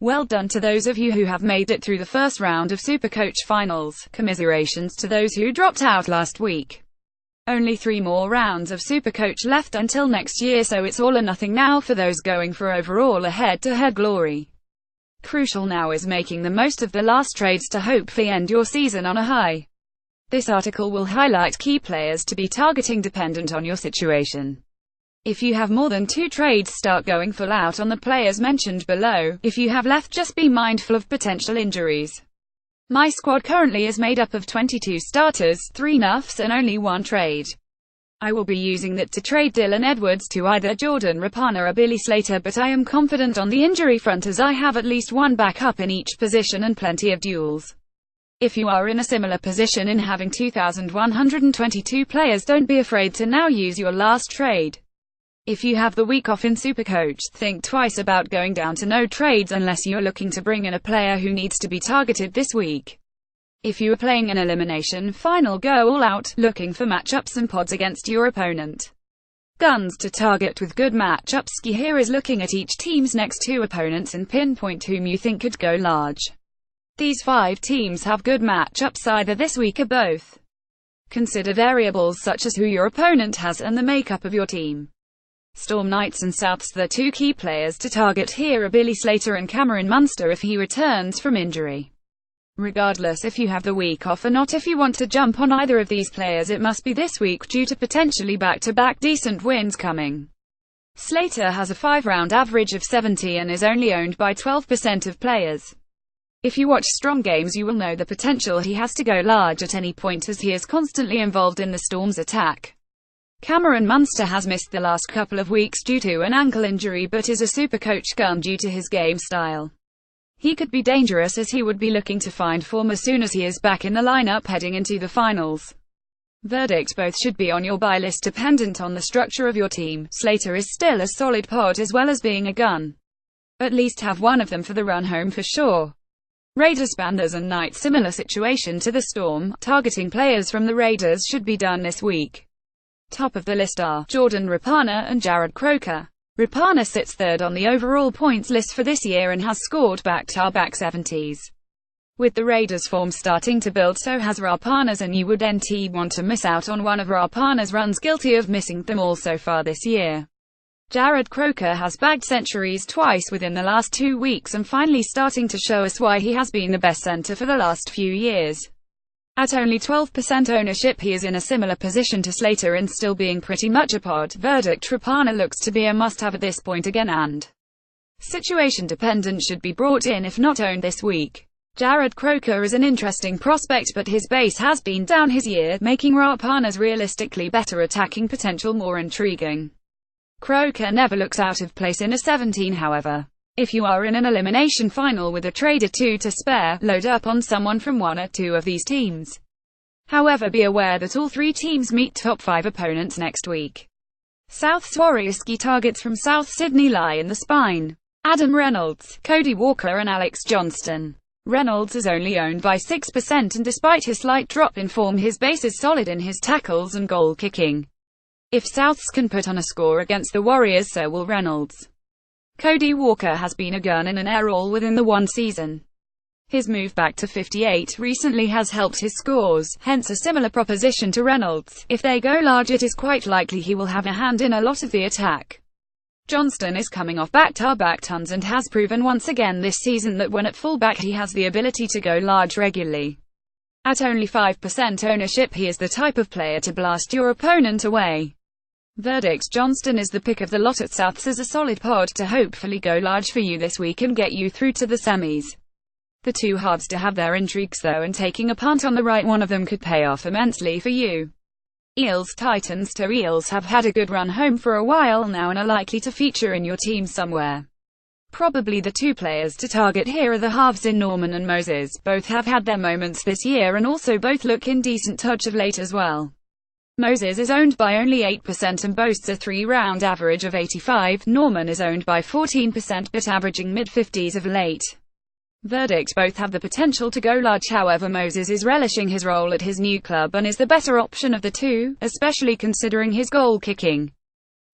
Well done to those of you who have made it through the first round of Supercoach finals. Commiserations to those who dropped out last week. Only 3 more rounds of Supercoach left until next year, so it's all or nothing now for those going for overall or head-to-head glory. Crucial now is making the most of the last trades to hopefully end your season on a high. This article will highlight key players to be targeting dependent on your situation. If you have more than 2 trades, start going full out on the players mentioned below. If you have left, just be mindful of potential injuries. My squad currently is made up of 22 starters, 3 nuffs and only 1 trade. I will be using that to trade Dylan Edwards to either Jordan Rapana or Billy Slater, but I am confident on the injury front as I have at least 1 backup in each position and plenty of duels. If you are in a similar position in having 2,122 players, don't be afraid to now use your last trade. If you have the week off in Supercoach, think twice about going down to no trades unless you're looking to bring in a player who needs to be targeted this week. If you are playing an elimination final, go all out, looking for matchups and pods against your opponent. Guns to target with good matchups. Key here is looking at each team's next 2 opponents and pinpoint whom you think could go large. These 5 teams have good matchups either this week or both. Consider variables such as who your opponent has and the makeup of your team. Storm Knights and Souths. The 2 key players to target here are Billy Slater and Cameron Munster if he returns from injury. Regardless if you have the week off or not, if you want to jump on either of these players, it must be this week due to potentially back-to-back decent wins coming. Slater has a 5-round average of 70 and is only owned by 12% of players. If you watch Strong games, you will know the potential he has to go large at any point as he is constantly involved in the Storm's attack. Cameron Munster has missed the last couple of weeks due to an ankle injury but is a Supercoach gun due to his game style. He could be dangerous as he would be looking to find form as soon as he is back in the lineup heading into the finals. Verdict: both should be on your buy list dependent on the structure of your team. Slater is still a solid pod as well as being a gun. At least have one of them for the run home for sure. Raiders, Panthers and Knights. Similar situation to the Storm. Targeting players from the Raiders should be done this week. Top of the list are Jordan Rapana and Jared Croker. Rapana sits 3rd on the overall points list for this year and has scored back-to-back 70s. With the Raiders' form starting to build, so has Rapana's, and you wouldn't want to miss out on one of Rapana's runs, guilty of missing them all so far this year. Jared Croker has bagged centuries twice within the last 2 weeks and finally starting to show us why he has been the best centre for the last few years. At only 12% ownership, he is in a similar position to Slater in still being pretty much a pod. Verdict: Rapana looks to be a must-have at this point again, and situation dependent should be brought in if not owned this week. Jared Croker is an interesting prospect, but his base has been down his year, making Rapana's realistically better attacking potential more intriguing. Croker never looks out of place in a 17, however. If you are in an elimination final with a trade or 2 to spare, load up on someone from 1 or 2 of these teams. However, be aware that all 3 teams meet top 5 opponents next week. South's Warriors. Key targets from South Sydney lie in the spine. Adam Reynolds, Cody Walker and Alex Johnston. Reynolds is only owned by 6% and despite his slight drop in form, his base is solid in his tackles and goal kicking. If Souths can put on a score against the Warriors, so will Reynolds. Cody Walker has been a gun and an air all within the 1 season. His move back to 58 recently has helped his scores, hence a similar proposition to Reynolds. If they go large, it is quite likely he will have a hand in a lot of the attack. Johnston is coming off back-to-back tons and has proven once again this season that when at fullback he has the ability to go large regularly. At only 5% ownership, he is the type of player to blast your opponent away. Verdict: Johnston is the pick of the lot at Souths as a solid pod to hopefully go large for you this week and get you through to the semis. The 2 halves to have their intrigues though, and taking a punt on the right one of them could pay off immensely for you. Eels, Titans. Eels have had a good run home for a while now and are likely to feature in your team somewhere. Probably the 2 players to target here are the halves in Norman and Moses. Both have had their moments this year and also both look in decent touch of late as well. Moses is owned by only 8% and boasts a 3-round average of 85. Norman is owned by 14% but averaging mid-50s of late. Verdict: both have the potential to go large, however Moses is relishing his role at his new club and is the better option of the 2, especially considering his goal kicking.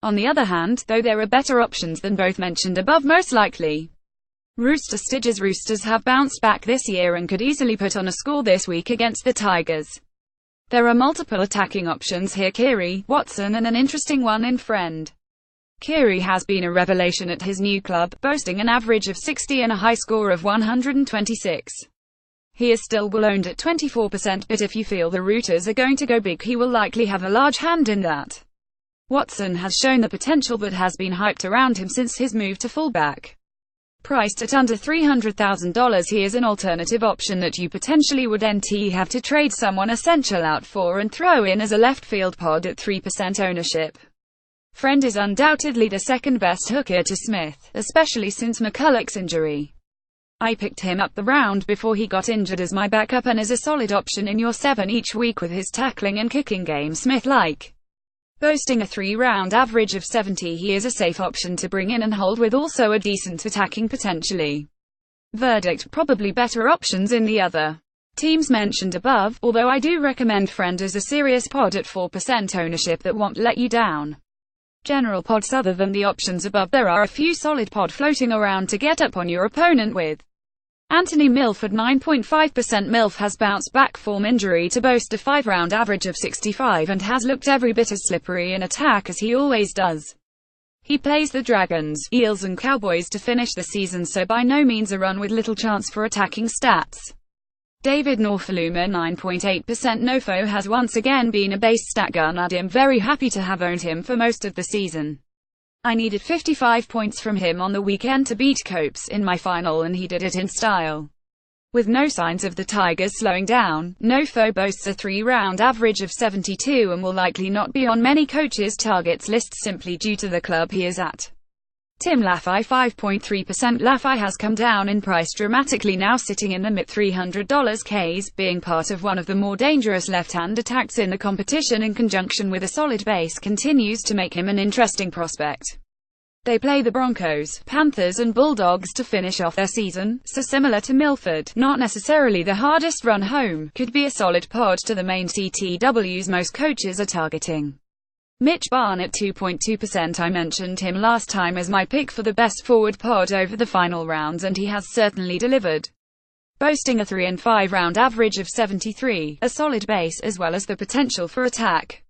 On the other hand, though, there are better options than both mentioned above most likely. Roosters have bounced back this year and could easily put on a score this week against the Tigers. There are multiple attacking options here: Kiri, Watson and an interesting one in Friend. Kiri has been a revelation at his new club, boasting an average of 60 and a high score of 126. He is still well owned at 24%, but if you feel the Roosters are going to go big, he will likely have a large hand in that. Watson has shown the potential but has been hyped around him since his move to fullback. Priced at under $300,000, he is an alternative option that you potentially would have to trade someone essential out for and throw in as a left field pod at 3% ownership. Friend is undoubtedly the second best hooker to Smith, especially since McCulloch's injury. I picked him up the round before he got injured as my backup and is a solid option in your 7 each week with his tackling and kicking game Smith-like. Boasting a 3-round average of 70, he is a safe option to bring in and hold with also a decent attacking potentially. Verdict: probably better options in the other teams mentioned above, although I do recommend Friend as a serious pod at 4% ownership that won't let you down. General pods other than the options above, there are a few solid pod floating around to get up on your opponent with. Anthony Milford 9.5%. Milf has bounced back from injury to boast a 5-round average of 65 and has looked every bit as slippery in attack as he always does. He plays the Dragons, Eels and Cowboys to finish the season, so by no means a run with little chance for attacking stats. David Norfoluma 9.8%. Nofo has once again been a base stat gun. I'm very happy to have owned him for most of the season. I needed 55 points from him on the weekend to beat Copes in my final, and he did it in style. With no signs of the Tigers slowing down, Nofo boasts a 3-round average of 72 and will likely not be on many coaches' targets lists simply due to the club he is at. Tim Lafai 5.3%. Lafai has come down in price dramatically, now sitting in the mid $300 Ks, being part of one of the more dangerous left-hand attacks in the competition in conjunction with a solid base continues to make him an interesting prospect. They play the Broncos, Panthers and Bulldogs to finish off their season, so similar to Milford, not necessarily the hardest run home, could be a solid pod to the main CTWs most coaches are targeting. Mitch Barnett 2.2%. I mentioned him last time as my pick for the best forward pod over the final rounds, and he has certainly delivered. Boasting a 3 and 5 round average of 73, a solid base as well as the potential for attack.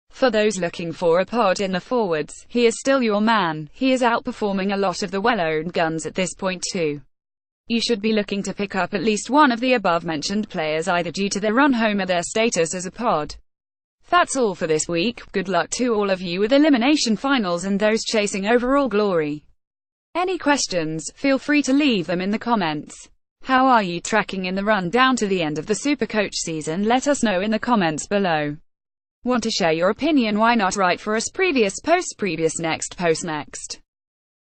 For those looking for a pod in the forwards, he is still your man. He is outperforming a lot of the well-owned guns at this point too. You should be looking to pick up at least one of the above-mentioned players either due to their run home or their status as a pod. That's all for this week. Good luck to all of you with elimination finals and those chasing overall glory. Any questions, feel free to leave them in the comments. How are you tracking in the run down to the end of the Supercoach season? Let us know in the comments below. Want to share your opinion? Why not write for us? Previous post next.